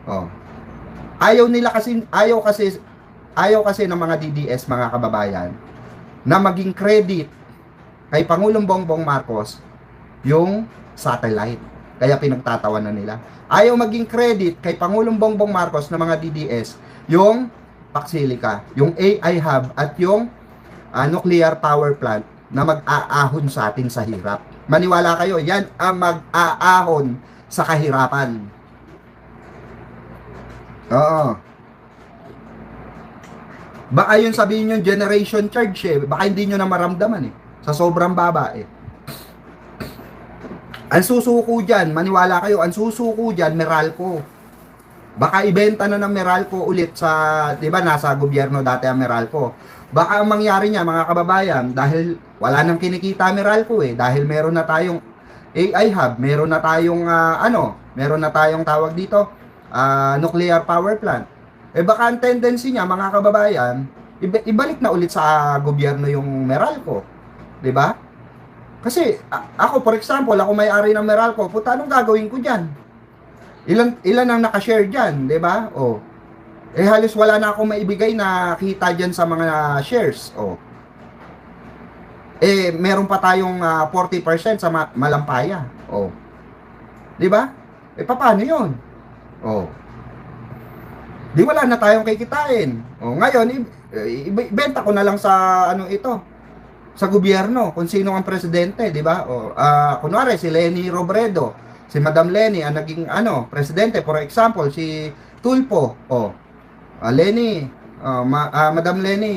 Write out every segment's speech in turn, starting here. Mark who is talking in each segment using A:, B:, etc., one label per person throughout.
A: Oh. Ayaw kasi ng mga DDS, mga kababayan, na maging credit kay Pangulong Bongbong Marcos yung satellite. Kaya pinagtatawanan nila. Ayaw maging credit kay Pangulong Bongbong Marcos ng mga DDS yung Paxilica, yung AI hub at yung nuclear power plant na mag-aahon sa atin sa hirap. Maniwala kayo, yan ang mag-aahon sa kahirapan. Oo. Baka yun sabihin yung generation charge eh. Baka hindi nyo na maramdaman eh. Sa sobrang baba eh. Ang susuko dyan, maniwala kayo, ang susuko dyan, Meralco. Baka ibenta na ng Meralco ulit sa, di ba, nasa gobyerno dati ang Meralco. Baka ang mangyari niya, mga kababayan, dahil wala nang kinikita Meralco eh, dahil meron na tayong AI hub, meron na tayong, meron na tayong tawag dito, nuclear power plant. Eh baka ang tendency niya, mga kababayan, ibalik na ulit sa gobyerno yung Meralco. Di ba? Kasi ako, for example, ako may-ari ng Meralco, puta, anong gagawin ko dyan? Ilan ang nakashare dyan, di ba? Oh. Eh halos wala na akong maibigay na kita dyan sa mga shares. Oh. Eh meron pa tayong 40% sa Malampaya. Oh. Di ba? Eh paano 'yon? Oh. Di wala na tayong kikitain. Oh, ngayon ibenta ko na lang sa ito, sa gobyerno kung sino ang presidente, di ba? O kunwari si Leni Robredo, si Madam Leni ang naging presidente, for example si Tulfo. Leni, Madam Leni,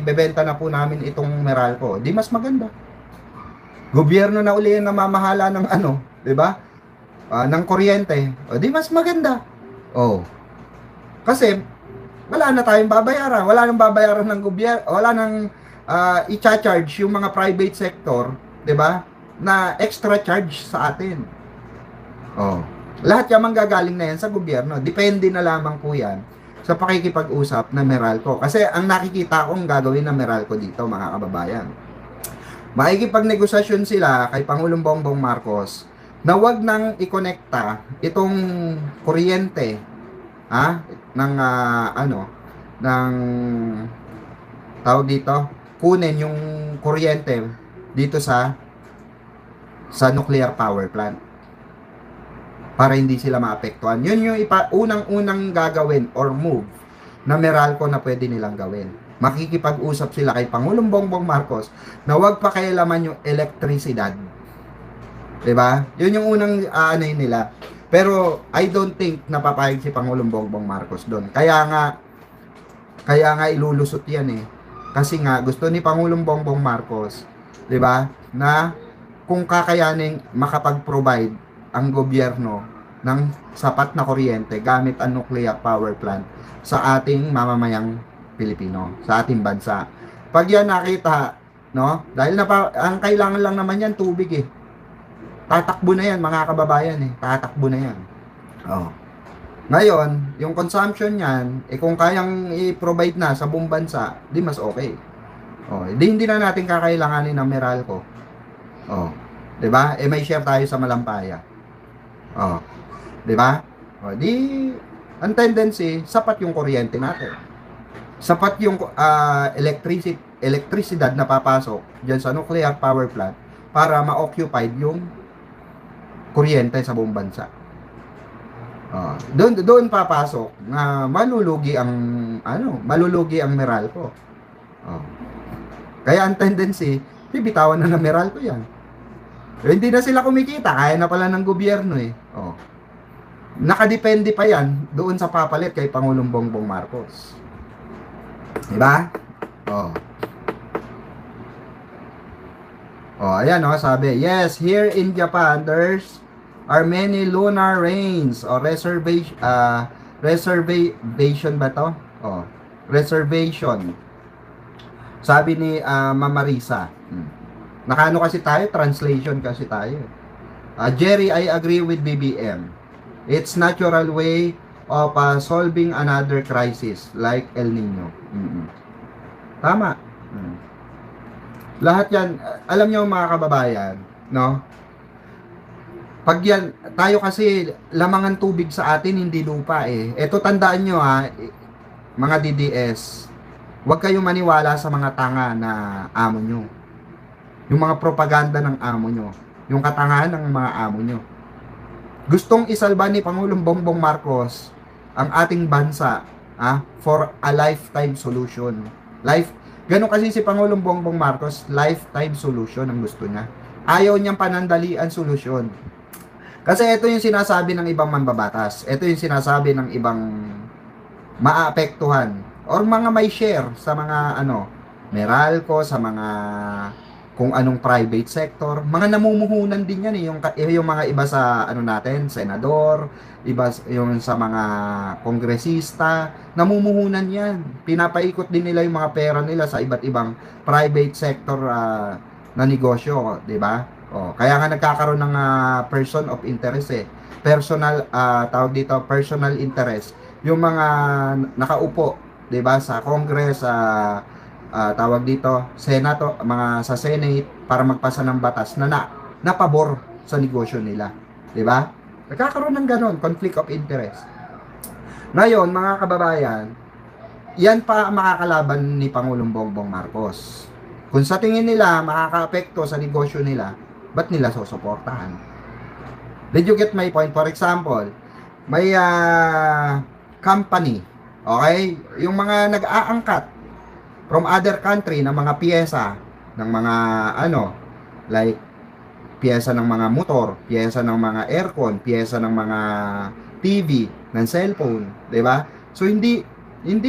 A: ibebenta na po namin itong Meralco. Di mas maganda. Gobyerno na uli ang namamahala ng di ba? Ng kuryente. Di mas maganda. Kasi wala na tayong babayaran, wala nang babayaran ng gobyerno, wala nang i-charge yung mga private sector, 'di ba? Na extra charge sa atin. Lahat 'yan manggagaling na yan sa gobyerno. Depende na lamang po 'yan sa pakikipag-usap ng Meralco. Kasi ang nakikita kong gagawin ng Meralco dito, mga kababayan, makikipagnegosasyon sila kay Pangulong Bongbong Marcos na wag nang i-konekta itong kuryente ng ng tawag dito, kunin yung kuryente dito sa nuclear power plant para hindi sila maapektuhan. Yun yung unang gagawin or move na Meralco na pwede nilang gawin. Makikipag-usap sila kay Pangulong Bongbong Marcos na wag pakialaman yung elektrisidad. 'Di ba? Yun yung unang nila. Pero I don't think napapayag si Pangulong Bongbong Marcos doon. Kaya nga ilulusot 'yan eh. Kasi nga gusto ni Pangulong Bongbong Marcos, 'di ba? Na kung kakayanin makapag-provide ang gobyerno ng sapat na kuryente gamit ang nuclear power plant sa ating mamamayang Pilipino, sa ating bansa. Pag yan nakita, no? Dahil ang kailangan lang naman yan tubig eh. Tatakbo na yan, mga kababayan eh. Tatakbo na yan. Ngayon, yung consumption niyan, kung kayang i-provide na sa buong bansa, di mas okay. Hindi na natin kakailanganin ng Meralco. 'Di ba? May share tayo sa Malampaya. 'Di ba? Di ang tendency, sapat yung kuryente natin. Sapat yung elektrisidad na papasok diyan sa nuclear power plant para ma-occupied yung kuryente sa buong bansa. Doon papasok na malulugi ang Meralco. Kaya ang tendency, bibitawan na ng Meralco yan. Hindi na sila kumikita, kaya na pala ng gobyerno eh. Nakadepende pa yan doon sa papalit kay Pangulong Bongbong Marcos. Diba? Ayan sabi, yes, here in Japan, there's are many lunar rains or reservation ba to? Reservation. Sabi ni Mama Risa. Nakano kasi tayo, translation kasi tayo. Jerry, I agree with BBM. It's natural way of solving another crisis like El Nino. Tama. Lahat yan, alam nyo mga kababayan, no? Pag yan, tayo kasi lamangan tubig sa atin, hindi lupa eh. Eto tandaan nyo ha, mga DDS, huwag kayong maniwala sa mga tanga na amo nyo. Yung mga propaganda ng amo nyo. Yung katangahan ng mga amo nyo. Gustong isalba ni Pangulong Bongbong Marcos ang ating bansa for a lifetime solution. Ganun kasi si Pangulong Bongbong Marcos, lifetime solution ang gusto niya. Ayaw niyang panandalian solusyon. Kasi ito yung sinasabi ng ibang mambabatas. Ito yung sinasabi ng ibang maapektuhan or mga may share sa mga Meralco, sa mga kung anong private sector, mga namumuhunan din yan yung mga iba sa natin, senador, iba yung sa mga kongresista, namumuhunan yan. Pinapaikot din nila yung mga pera nila sa iba't ibang private sector na negosyo, 'di ba? Kaya nga nagkakaroon ng person of interest eh. Tawag dito, personal interest. Yung mga nakaupo, 'di ba, sa Congress, tawag dito, Senato, mga sa Senate para magpasa ng batas na pabor sa negosyo nila, 'di ba? Nagkakaroon ng ganon, conflict of interest. Ngayon, mga kababayan, yan pa makakalaban ni Pangulong Bongbong Marcos. Kung sa tingin nila makakaapekto sa negosyo nila, ba't nila susuportahan? Did you get my point? For example, may company, okay? Yung mga nag-aangkat from other country ng mga piyesa, ng mga like piyesa ng mga motor, piyesa ng mga aircon, piyesa ng mga TV, ng cellphone, 'di ba? So hindi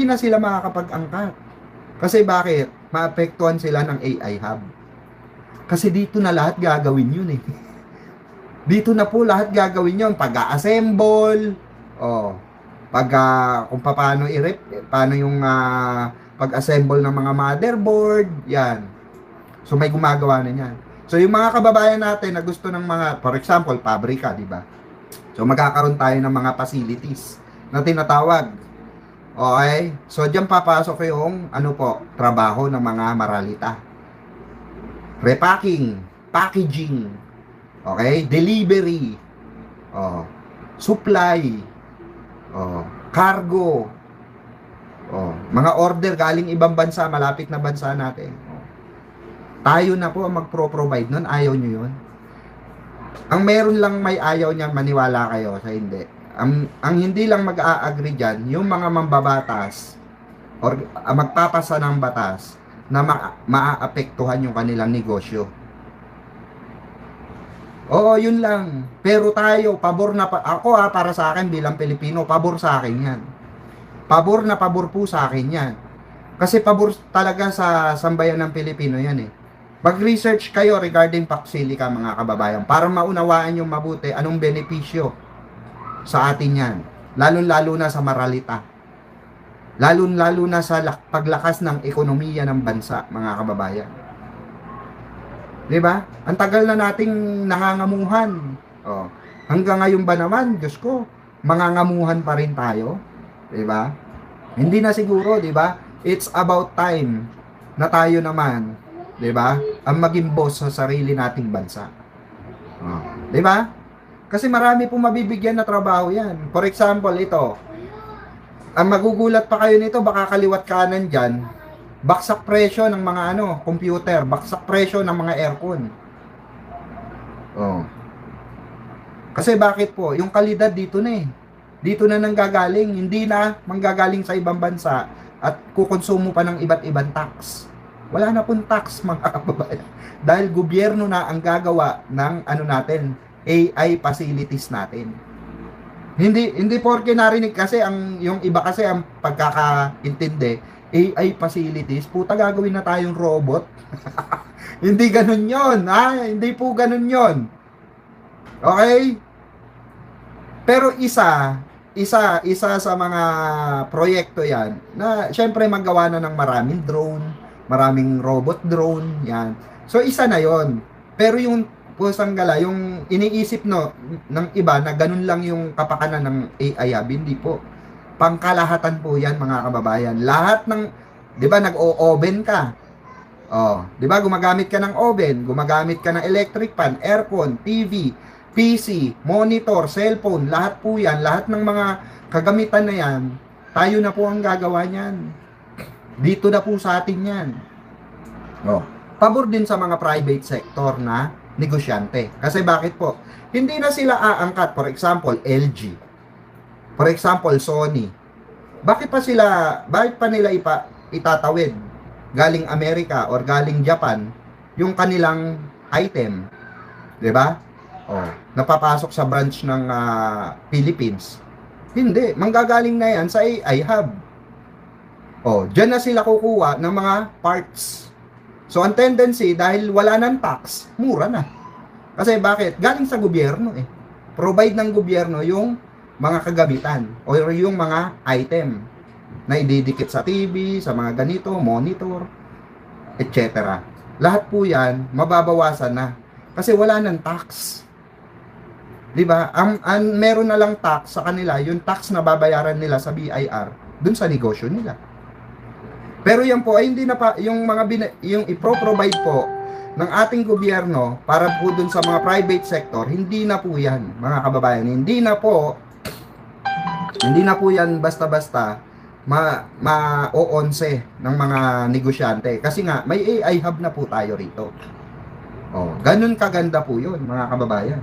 A: na sila makakapag-angkat. Kasi bakit? Maapektuhan sila ng AI hub. Kasi dito na lahat gagawin yun eh. Dito na po lahat gagawin yun. Pag-assemble, kung paano yung pag-assemble ng mga motherboard, yan. So may gumagawa na yan. So yung mga kababayan natin na gusto ng mga, for example, pabrika, di ba? So magkakaroon tayo ng mga facilities na tinatawag. Okay? So diyan papasok yung trabaho ng mga maralita. Repacking, packaging, okay? Delivery, supply, cargo, mga order galing ibang bansa, malapit na bansa natin. Tayo na po ang magpro-provide nun. Ayaw nyo yun? Ang meron lang may ayaw niyan, maniwala kayo sa hindi. Ang hindi lang mag-a-agree dyan, yung mga mambabatas or magpapasa ng batas na maaapektuhan yung kanilang negosyo. Oo, yun lang. Pero tayo, pabor na ako para sa akin bilang Pilipino, pabor sa akin yan. Pabor na pabor po sa akin yan. Kasi pabor talaga sa sambayan ng Pilipino yan eh. Mag-research kayo regarding Paxilica mga kababayan para maunawaan yung mabuti anong benepisyo sa atin yan. Lalo-lalo na sa maralita. Lalo-lalo na sa paglakas ng ekonomiya ng bansa, mga kababayan. 'Di ba? Ang tagal na nating nangangamuhan. Hanggang ngayon ba naman, Diyos ko, mangangamuhan pa rin tayo? 'Di ba? Hindi na siguro, 'di ba? It's about time na tayo naman, 'di ba? Ang maging boss sa sarili nating bansa. 'Di ba? Kasi marami pong mabibigyan na trabaho yan. For example, ito. Ang magugulat pa kayo nito, baka kaliwat kanan dyan, baksak presyo ng mga computer, baksak presyo ng mga aircon. Kasi bakit po? Yung kalidad dito na eh. Dito na nanggagaling, hindi na manggagaling sa ibang bansa at kukonsumo pa ng iba't ibang tax. Wala na pong tax mga kababayan. Dahil gobyerno na ang gagawa ng natin, AI facilities natin. Hindi porke narinig kasi yung iba kasi ang pagkakaintindi, AI facilities, puta gagawin na tayong robot. Hindi ganun 'yon, hindi po ganun 'yon. Okay? Pero isa sa mga proyekto 'yan na syempre magawa na ng maraming drone, maraming robot drone, 'yan. So isa na 'yon. Pero yung pusanggala, yung iniisip ng iba na ganun lang yung kapakanan ng AI hub, hindi po. Pangkalahatan po yan mga kababayan. Lahat ng, di ba nag-o-oven ka? Di ba gumagamit ka ng oven, gumagamit ka ng electric fan, aircon, TV, PC, monitor, cellphone, lahat po yan, lahat ng mga kagamitan na yan, tayo na po ang gagawa niyan. Dito na po sa atin yan. Oh. Pabor din sa mga private sector na negosyante. Kasi bakit po? Hindi na sila aangkat, for example, LG. For example, Sony. Bakit pa nila itatawid galing Amerika or galing Japan yung kanilang item? 'Di ba? Oh, napapasok sa branch ng Philippines. Hindi, manggagaling na 'yan sa AI hub. Oh, diyan na sila kukuha ng mga parts. So ang tendency dahil wala nang tax, mura na. Kasi bakit? Galing sa gobyerno eh. Provide ng gobyerno yung mga kagamitan o yung mga item na ididikit sa TV, sa mga ganito, monitor, etc. Lahat po yan, mababawasan na. Kasi wala nang tax. Diba? Ang meron na lang tax sa kanila, yung tax na babayaran nila sa BIR, dun sa negosyo nila. Pero yan po ay hindi na pa, yung ipro-provide po ng ating gobyerno para po dun sa mga private sector, hindi na po yan, mga kababayan. Hindi na po yan basta-basta ma-o-onse ng mga negosyante. Kasi nga, may AI hub na po tayo rito. Oh, ganun kaganda po yun, mga kababayan.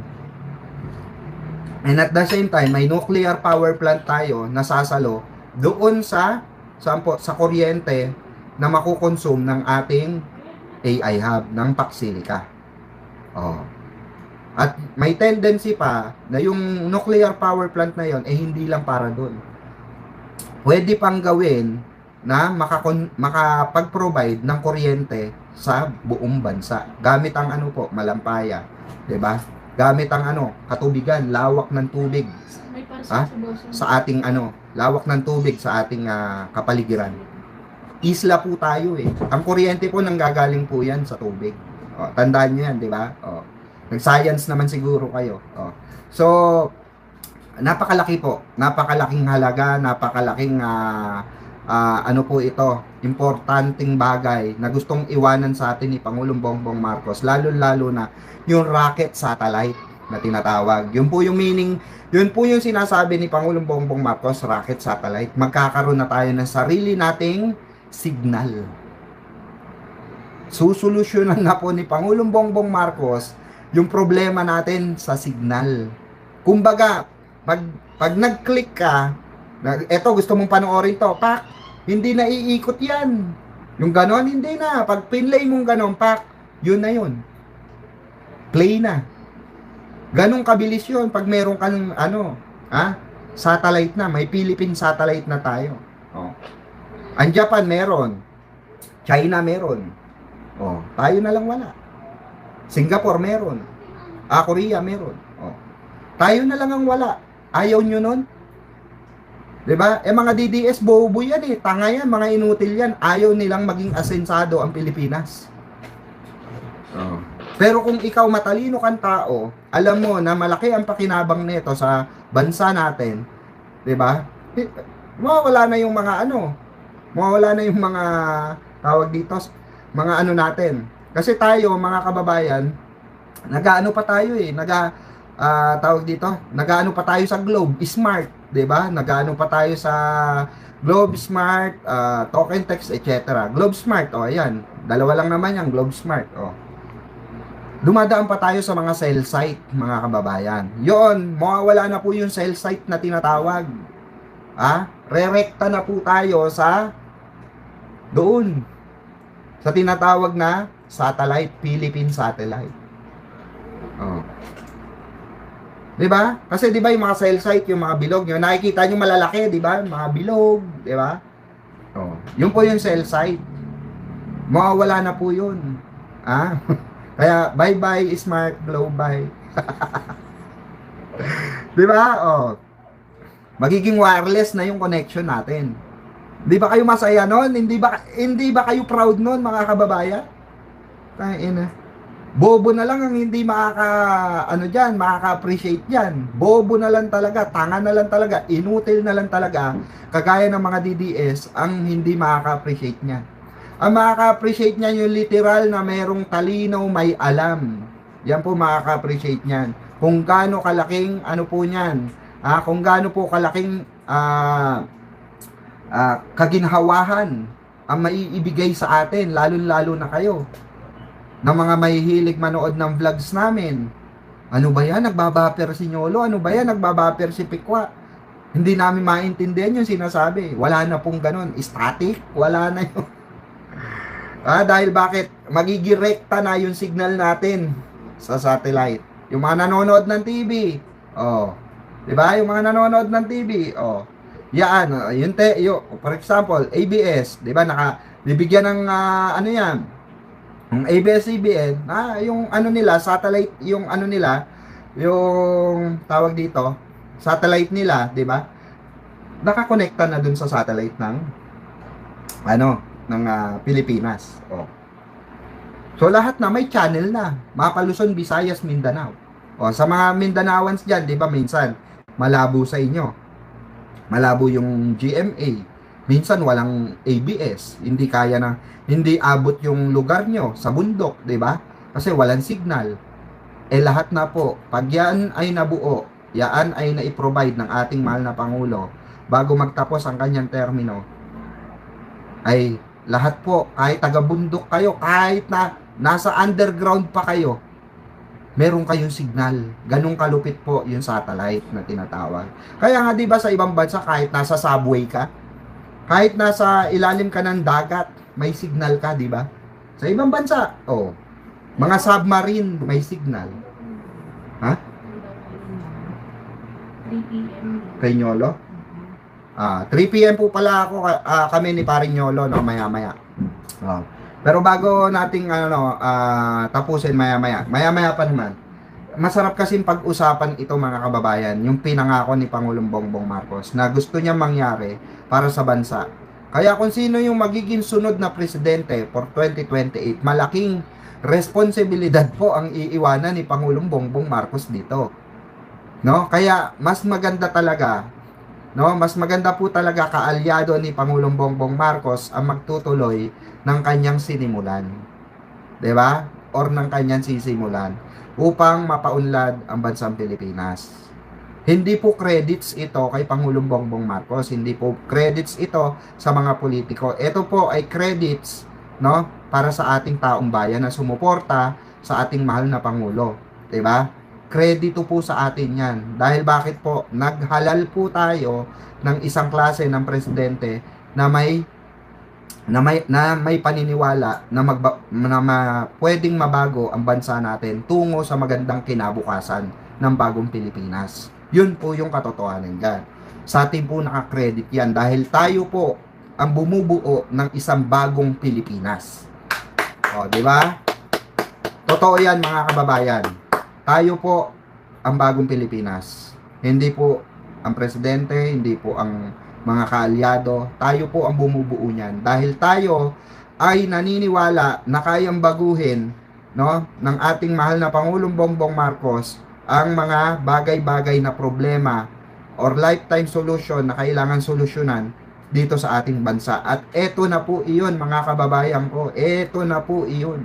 A: And at the same time, may nuclear power plant tayo na sasalo doon sa kuryente na makukonsume ng ating AI hub ng Pacsilica. Oh. At may tendency pa na yung nuclear power plant na yon hindi lang para doon. Pwede pang gawin na makapag-provide ng kuryente sa buong bansa. Gamit ang malampaya, 'di ba? Gamit ang katubigan, lawak ng tubig. Sa ating lawak ng tubig sa ating kapaligiran. Isla po tayo eh. Ang kuryente po nanggagaling po yan sa tubig. O, tandaan nyo yan, di ba? O, nag-science naman siguro kayo. O. So, napakalaki po. Napakalaking halaga, napakalaking po ito, importanteng bagay na gustong iwanan sa atin ni Pangulong Bongbong Marcos. Lalo-lalo na yung rocket satellite na tinatawag. Yun po yung meaning, yun po yung sinasabi ni Pangulong Bongbong Marcos, rocket satellite. Magkakaroon na tayo ng sarili nating signal. Susolusyonan na po ni Pangulong Bongbong Marcos yung problema natin sa signal. Kumbaga, pag nag-click ka, eto gusto mong panoorin to, pak, hindi na iikot yan. Yung ganon, hindi na. Pag pinlay mong ganon, pak, yun na yun. Play na. Ganong kabilis yun pag meron kang satellite na, may Philippine satellite na tayo. Oh. Ang Japan meron, China meron. Oh, tayo na lang wala. Singapore meron. Korea meron. Oh. Tayo na lang ang wala. Ayaw nyo nun? 'Di ba? Mga DDS bobo yan eh, tanga yan, mga inutil yan. Ayaw nilang maging asensado ang Pilipinas. Oh. Pero kung ikaw matalino kang tao, alam mo na malaki ang pakinabang nito sa bansa natin, 'di ba? Mawawala na yung mawawala na yung mga tawag dito, mga natin. Kasi tayo, mga kababayan, nag-ano pa tayo eh, tawag dito, nag-ano pa tayo sa Globe Smart, 'di ba? Nag-ano pa tayo sa Globe Smart, Token Text, etc. Globe Smart, ayan. Dalawa lang naman yung Globe Smart, Dumadaan pa tayo sa mga cell site, mga kababayan. Yon, mawawala na po yung cell site na tinatawag. Rerekta na po tayo sa doon. Sa tinatawag na satellite, Philippine satellite. Oh. 'Di ba? Kasi 'di ba yung mga cell site, yung mga bilog, yung nakikita niyo malalaki, 'di ba? Mga bilog, 'di ba? Oh, yun po yung cell site. Mawawala na po 'yun. Kaya bye-bye Smart Globe, bye. 'Di ba? Oh. Magiging wireless na yung connection natin. Hindi ba kayo masaya noon? Hindi ba kayo proud noon, mga kababayan? Tain na. Bobo na lang ang hindi makaka-appreciate diyan. Bobo na lang talaga, tanga na lang talaga, inutil na lang talaga, kagaya ng mga DDS ang hindi makaka-appreciate niya. Ang makaka-appreciate niya yung literal na merong talino, may alam. Yan po makaka-appreciate niyan. kung gaano kalaking ano po niyan, kung gaano po kalaking kaginhawahan ang maiibigay sa atin, lalo-lalo na kayo, ng mga mahihilig manood ng vlogs namin. Ano ba yan? Nagbabaper si Nyolo? Ano ba yan? Nagbabaper si Pikwa? Hindi namin maintindihan yung sinasabi. Wala na pong ganun. Static? Wala na yun. Dahil bakit? Magigirekta na yung signal natin sa satellite. Yung mga nanonood ng TV. Oh. Diba? Yung mga nanonood ng TV. Oh. Yan. For example, ABS. Diba? Bibigyan ng ano yan? Yung ABS-CBN, yung ano nila, satellite, yung ano nila, yung tawag dito, satellite nila, di ba? Nakakonekta na dun sa satellite ng Pilipinas. Oh. So lahat na may channel na, mga Luzon, Visayas, Mindanao. Oh, sa mga Mindanaoans diyan, di ba, minsan malabo sa inyo. Malabo yung GMA. Minsan walang ABS, hindi abot yung lugar nyo sa bundok, 'di ba? Kasi walang signal. Lahat na po, pag yan ay nabuo, yan ay na-provide ng ating mahal na Pangulo bago magtapos ang kanyang termino, ay lahat po, kahit taga-bundok kayo, kahit na nasa underground pa kayo, meron kayong signal. Ganun kalupit po yung satellite na tinatawag. Kaya nga 'di ba sa ibang bansa, kahit nasa subway ka, kahit nasa ilalim ka ng dagat, may signal ka, di ba? Sa ibang bansa, mga submarine, may signal. Ha?
B: 3 p.m.
A: Kay Nyolo? 3 p.m. po pala ako, kami ni Paring Nyolo, no, maya-maya. Pero bago nating tapusin maya-maya pa naman, masarap kasing pag-usapan ito, mga kababayan, yung pinangako ni Pangulong Bongbong Marcos na gusto niya mangyari para sa bansa. Kaya kung sino yung magiging sunod na presidente for 2028, malaking responsibilidad po ang iiwanan ni Pangulong Bongbong Marcos dito. No? Kaya mas maganda talaga, no? Mas maganda po talaga kaalyado ni Pangulong Bongbong Marcos ang magtutuloy ng kanyang sinimulan. 'Di ba? Or ng kanyang sisimulan upang mapaunlad ang bansang Pilipinas. Hindi po credits ito kay Pangulong Bongbong Marcos, hindi po credits ito sa mga politiko. Ito po ay credits, no, para sa ating taong bayan na sumuporta sa ating mahal na Pangulo, 'di ba? Kredito po sa atin 'yan. Dahil bakit po naghalal po tayo ng isang klase ng presidente na may paniniwala na pwedeng mabago ang bansa natin tungo sa magandang kinabukasan ng bagong Pilipinas. Yun po yung katotohanan dyan. Sa atin po nakakredit yan dahil tayo po ang bumubuo ng isang bagong Pilipinas. Di ba? Totoo yan, mga kababayan. Tayo po ang bagong Pilipinas. Hindi po ang presidente, hindi po ang mga kaalyado, tayo po ang bumubuo niyan dahil tayo ay naniniwala na kayang baguhin, no, ng ating mahal na Pangulong Bongbong Marcos ang mga bagay-bagay na problema or lifetime solution na kailangan solusyonan dito sa ating bansa. At eto na po iyon, mga kababayan ko, eto na po iyon.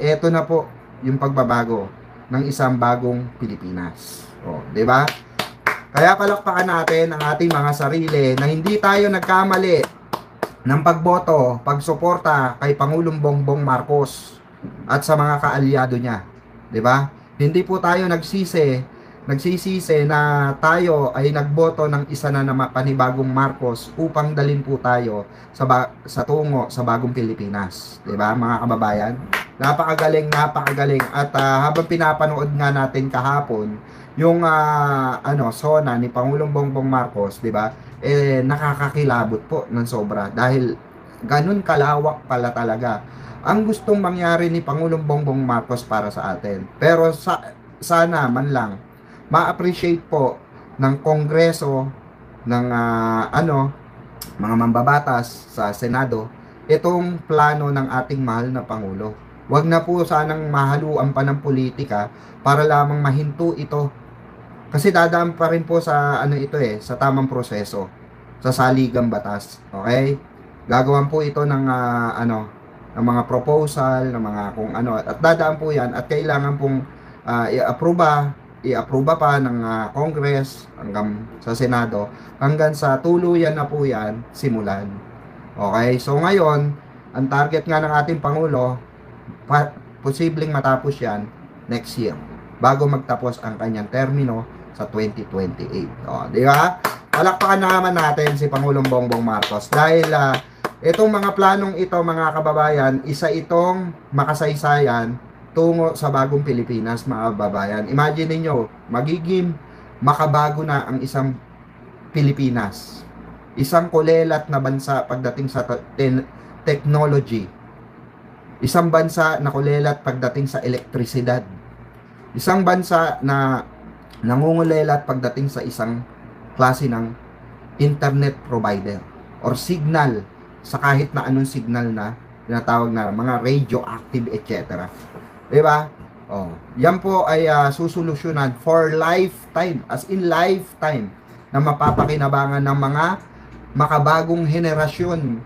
A: Eto na po yung pagbabago ng isang bagong Pilipinas. 'Di ba? Kaya palakpakan natin ang ating mga sarili na hindi tayo nagkamali ng pagboto, pagsuporta kay Pangulong Bongbong Marcos at sa mga kaalyado niya. 'Di ba? Hindi po tayo nagsisisi na tayo ay nagboto ng isa na panibagong Marcos upang dalhin po tayo sa tungo sa bagong Pilipinas. 'Di ba, mga kababayan? Napakagaling at habang pinapanood nga natin kahapon yung SONA ni Pangulong Bongbong Marcos, 'di ba? Nakakakilabot po ng sobra dahil ganun kalawak pala talaga ang gustong mangyari ni Pangulong Bongbong Marcos para sa atin. Pero sana man lang ma-appreciate po ng Kongreso ng mga mambabatas sa Senado itong plano ng ating mahal na Pangulo. Huwag na po sanang mahaluan pa ng politika para lamang mahinto ito. Kasi dadaan pa rin po sa sa tamang proseso, sa saligang batas. Okay? Gagawan po ito ng ng mga proposal, ng mga kung ano, at dadaan po 'yan at kailangan pong i-aproba i-approve pa ng Congress hanggang sa Senado, hanggang sa tuluyan na po yan simulan. Okay, so ngayon ang target nga ng ating Pangulo, posibleng matapos yan next year bago magtapos ang kanyang termino sa 2028. Di ba? Palakpakan na naman natin si Pangulong Bongbong Marcos dahil itong mga planong ito, mga kababayan, isa itong makasaysayan tungo sa bagong Pilipinas, mga kababayan. Imagine niyo, magiging makabago na ang isang Pilipinas. Isang kulelat na bansa pagdating sa technology. Isang bansa na kulelat pagdating sa elektrisidad. Isang bansa na nangungulelat pagdating sa isang klase ng internet provider or signal sa kahit na anong signal na tinatawag na mga radioactive, etc. Diba? Yan po ay susolusyonan for lifetime, as in lifetime, na mapapakinabangan ng mga makabagong henerasyon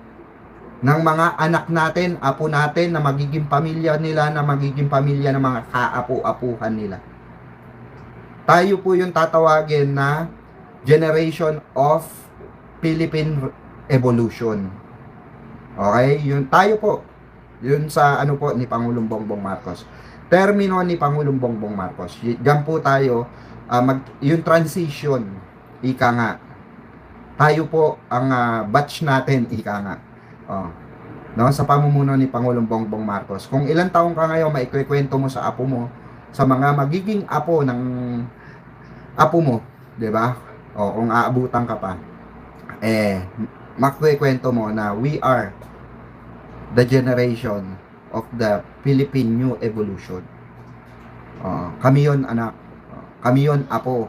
A: ng mga anak natin, apo natin, na magiging pamilya nila, na magiging pamilya ng mga kaapu-apuhan nila. Tayo po yung tatawagin na generation of Philippine evolution. Okay? Yun tayo po. Yun sa ano po ni Pangulong Bongbong Marcos. Termino ni Pangulong Bongbong Marcos. Diyan po tayo yung transition, ika nga. Tayo po ang batch natin, ika nga. No, sa pamumuno ni Pangulong Bongbong Marcos. Kung ilang taong ka ngayon, maikwento mo sa apo mo, sa mga magiging apo ng apo mo, 'di ba? Kung aabutan ka pa, makikwento mo na we are the generation of the Philippine New Evolution. Kami yon anak. Kami yon apo.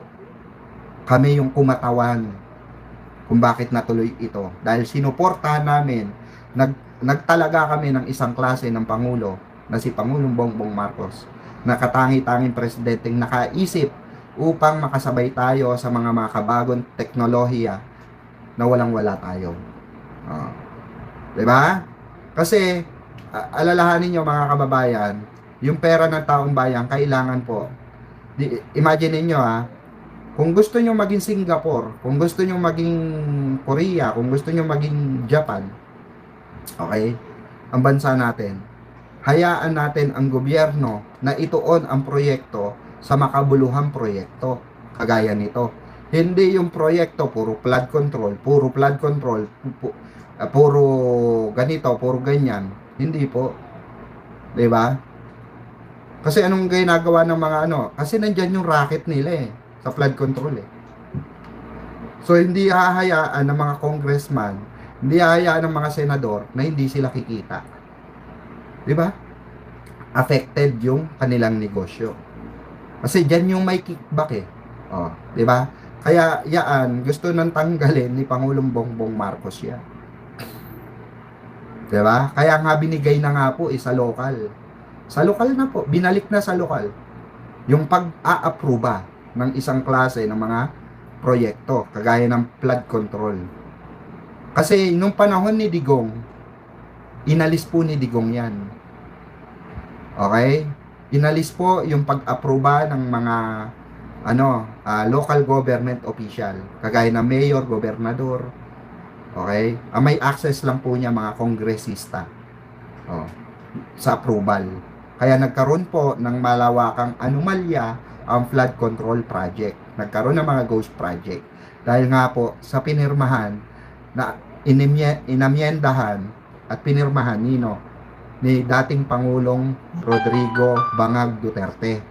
A: Kami yung kumatawan kung bakit natuloy ito. Dahil sinuportahan namin, nagtalaga kami ng isang klase ng Pangulo na si Pangulong Bongbong Marcos, na katangi-tanging presidenteng nakaisip upang makasabay tayo sa mga makabagong teknolohiya na walang-wala tayo. Diba? Kasi, alalahanin nyo mga kababayan, yung pera ng taong bayan, kailangan po. Imagine niyo kung gusto nyo maging Singapore, kung gusto nyo maging Korea, kung gusto nyo maging Japan, okay, ang bansa natin, hayaan natin ang gobyerno na ituon ang proyekto sa makabuluhang proyekto kagaya nito. Hindi yung proyekto puro flood control, puro ganito, puro ganyan. Hindi po. 'Di ba? Kasi anong ginagawa ng mga kasi nandiyan yung racket nila sa flood control So hindi hahayaan ng mga congressman, hindi hahayaan ng mga senador na hindi sila kikita. 'Di ba? Affected yung kanilang negosyo. Kasi diyan yung may kickback 'di ba? Kaya yaan gusto nang tanggalin ni Pangulong Bongbong Marcos yan. 'Di ba? Kaya nga binigay na nga po sa lokal. Sa lokal na po, binalik na sa lokal yung pag-a-aproba ng isang klase ng mga proyekto kagaya ng flood control. Kasi nung panahon ni Digong, inalis po ni Digong yan. Okay? Inalis po yung pag-aproba ng mga local government official, kagaya ng mayor, gobernador. Okay? May access lang po niya mga kongresista sa approval. Kaya nagkaroon po ng malawakang anomalya ang flood control project. Nagkaroon ng mga ghost project. Dahil nga po sa pinirmahan na inamyendahan at pinirmahan ni dating Pangulong Rodrigo Bangag Duterte,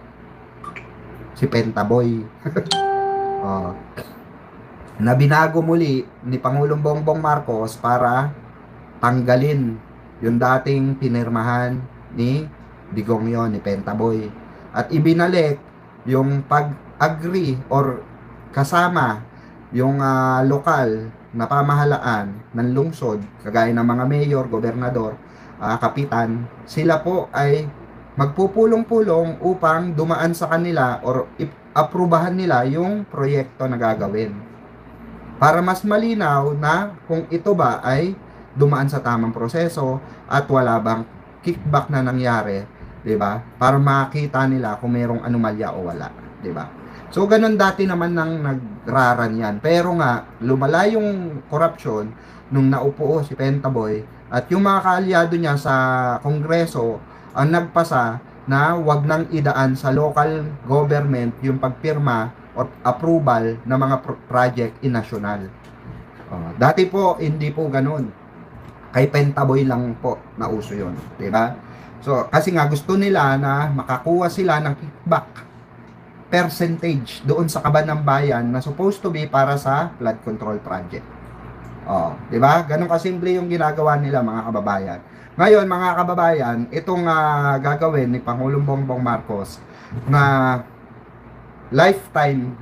A: si Pentaboy. Na binago muli ni Pangulong Bongbong Marcos para tanggalin yung dating pinirmahan ni Digong yon, ni Pentaboy, at ibinalik yung pag-agree or kasama yung lokal na pamahalaan ng lungsod kagaya ng mga mayor, gobernador, kapitan. Sila po ay magpupulong-pulong upang dumaan sa kanila or aprubahan nila yung proyekto na gagawin, para mas malinaw na kung ito ba ay dumaan sa tamang proseso at wala bang kickback na nangyari, 'di ba? Para makita nila kung mayroong anomalya o wala, 'di ba? So, ganun dati naman nang nagraran yan. Pero nga, lumala yung corruption nung naupo si Pentaboy at yung mga kaalyado niya sa Kongreso ang nagpasa na wag nang idaan sa local government yung pagpirma or approval ng mga project in national. Dati po, hindi po ganun. Kay Pentaboy lang po nauso yun. Diba? So, kasi nga gusto nila na makakuha sila ng kickback percentage doon sa kaban ng bayan na supposed to be para sa flood control project. Di ba? Ganun kasimple yung ginagawa nila mga kababayan. Ngayon mga kababayan, itong gagawin ni Pangulong Bongbong Marcos na lifetime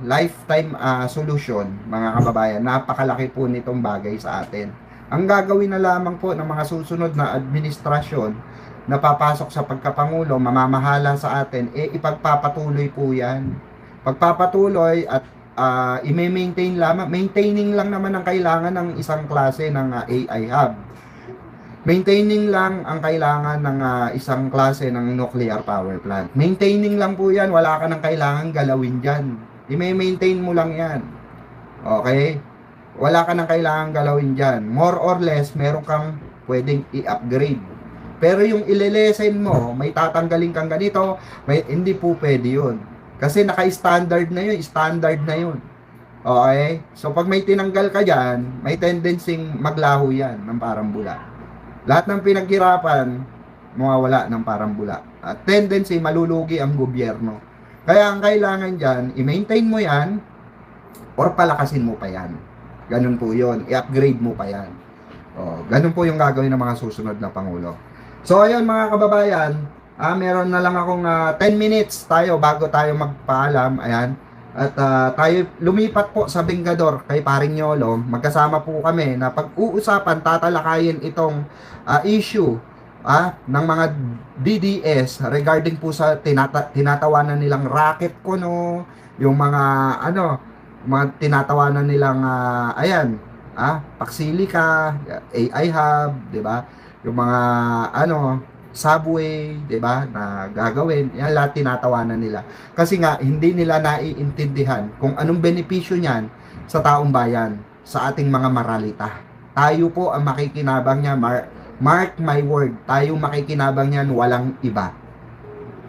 A: solution mga kababayan, napakalaki po nitong bagay sa atin. Ang gagawin na lamang po ng mga susunod na administrasyon na papasok sa pagkapangulo, mamamahala sa atin, ipagpapatuloy po yan. Pagpapatuloy at i-maintain lamang, maintaining lang naman ang kailangan ng isang klase ng AI hub. Maintaining lang ang kailangan ng isang klase ng nuclear power plant. Maintaining lang po yan, wala ka nang kailangan galawin dyan. I-maintain mo lang yan. Okay? Wala ka nang kailangan galawin dyan. More or less, meron kang pwedeng i-upgrade. Pero yung ilelesen mo, may tatanggalin kang ganito, hindi po pwede yun. Kasi naka-standard na yun, standard na yun. Okay? So pag may tinanggal ka dyan, may tendency maglaho yan ng parang bula. Lahat ng pinaghirapan, mawawala ng parang bula. At tendency, malulugi ang gobyerno. Kaya ang kailangan dyan, i-maintain mo yan, or palakasin mo pa yan. Ganun po yun, i-upgrade mo pa yan. Ganun po yung gagawin ng mga susunod na Pangulo. So ayun mga kababayan, meron na lang akong 10 minutes tayo bago tayo magpaalam. Ayan. At tayo lumipat po sa Bengador kay Paring Yolo. Magkasama po kami na pag-uusapan, tatalakayin itong issue ng mga DDS regarding po sa tinatawanan nilang racket kuno, yung mga mga tinatawanan nilang Paksilika, AI hub, 'di ba? Yung mga subway, 'di ba, na gagawin, yan lahat tinatawanan nila. Kasi nga hindi nila naiintindihan kung anong benepisyo niyan sa taong bayan, sa ating mga maralita. Tayo po ang makikinabang niya, mark my word, tayo makikinabang niyan, walang iba.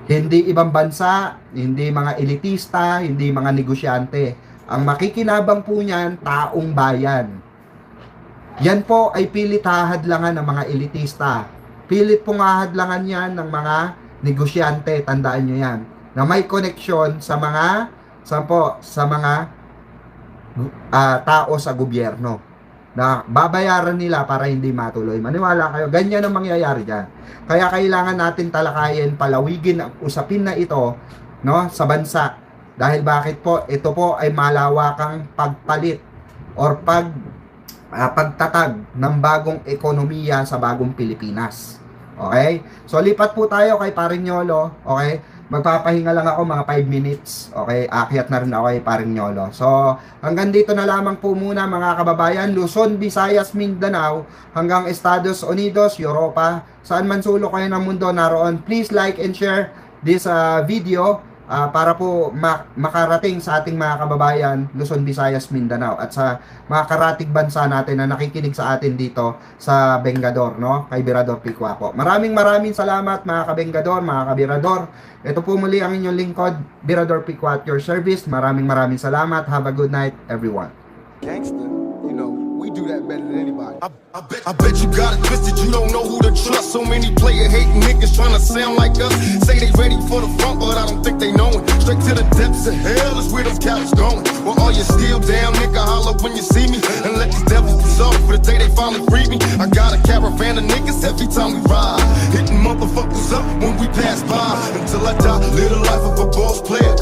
A: Hindi ibang bansa, hindi mga elitista, hindi mga negosyante. Ang makikinabang po niyan, taong bayan. Yan po ay pilit hahadlangan ng mga elitista. Pilit pong hahadlangan yan ng mga negosyante. Tandaan nyo yan. Na may koneksyon sa mga tao sa gobyerno. Na babayaran nila para hindi matuloy. Maniwala kayo, ganyan ang mangyayari dyan. Kaya kailangan natin talakayin, palawigin ang usapin na ito, sa bansa. Dahil bakit po? Ito po ay malawakang pagpalit or pagtatag ng bagong ekonomiya sa bagong Pilipinas. Okay? So, lipat po tayo kay Paring Yolo. Okay? Magpapahinga lang ako mga 5 minutes. Okay? Akyat na rin ako kay Paring Yolo. So, hanggang dito na lamang po muna mga kababayan. Luzon, Visayas, Mindanao, hanggang Estados Unidos, Europa. Saan man sulok kayo ng mundo naroon. Please like and share this video. Para po makarating sa ating mga kababayan Luzon, Visayas, Mindanao at sa mga karatig bansa natin na nakikinig sa atin dito sa Bengador, kay Birador Picuaco. Maraming salamat mga kabengador, mga kabirador. Ito po muli ang inyong lingkod, Birador Picuaco at your service. Maraming salamat. Have a good night everyone.
B: Gangster, we do that better than anybody. I bet you got it twisted, you don't know who to trust. So many player hating niggas trying to sound like us. Say they ready for the front, but I don't think they know it. Straight to the depths of hell is where those cowards going. Well, all you still down, nigga, holler when you see me. And let these devils be sorry for the day they finally free me. I got a caravan of niggas every time we ride. Hitting motherfuckers up when we pass by. Until I die, live the life of a boss player.